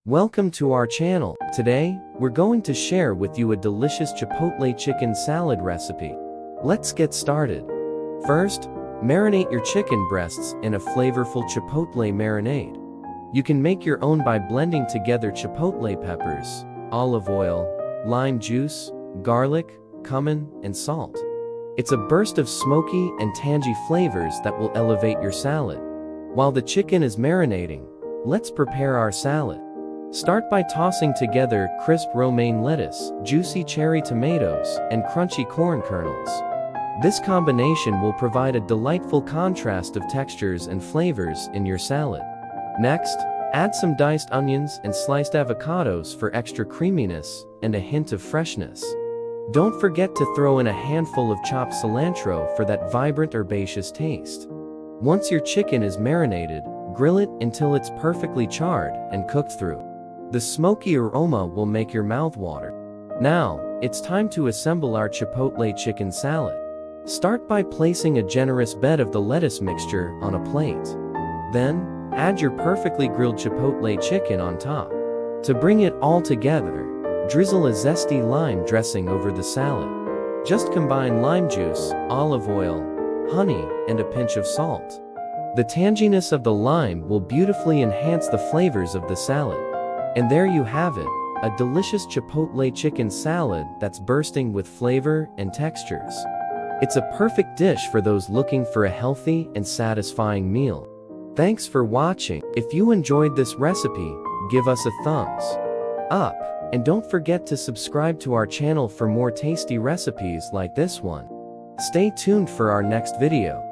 Welcome to our channel. Today, we're going to share with you a delicious Chipotle chicken salad recipe. Let's get started. First, marinate your chicken breasts in a flavorful Chipotle marinade. You can make your own by blending together Chipotle peppers, olive oil, lime juice, garlic, cumin, and salt. It's a burst of smoky and tangy flavors that will elevate your salad. While the chicken is marinating, let's prepare our salad. Start by tossing together crisp romaine lettuce, juicy cherry tomatoes, and crunchy corn kernels. This combination will provide a delightful contrast of textures and flavors in your salad. Next, add some diced onions and sliced avocados for extra creaminess and a hint of freshness. Don't forget to throw in a handful of chopped cilantro for that vibrant herbaceous taste. Once your chicken is marinated, grill it until it's perfectly charred and cooked through. The smoky aroma will make your mouth water. Now, it's time to assemble our Chipotle chicken salad. Start by placing a generous bed of the lettuce mixture on a plate. Then, add your perfectly grilled Chipotle chicken on top. To bring it all together, drizzle a zesty lime dressing over the salad. Just combine lime juice, olive oil, honey, and a pinch of salt. The tanginess of the lime will beautifully enhance the flavors of the salad. And there you have it, a delicious Chipotle chicken salad that's bursting with flavor and textures. It's a perfect dish for those looking for a healthy and satisfying meal. Thanks for watching. If you enjoyed this recipe, give us a thumbs up. And don't forget to subscribe to our channel for more tasty recipes like this one. Stay tuned for our next video.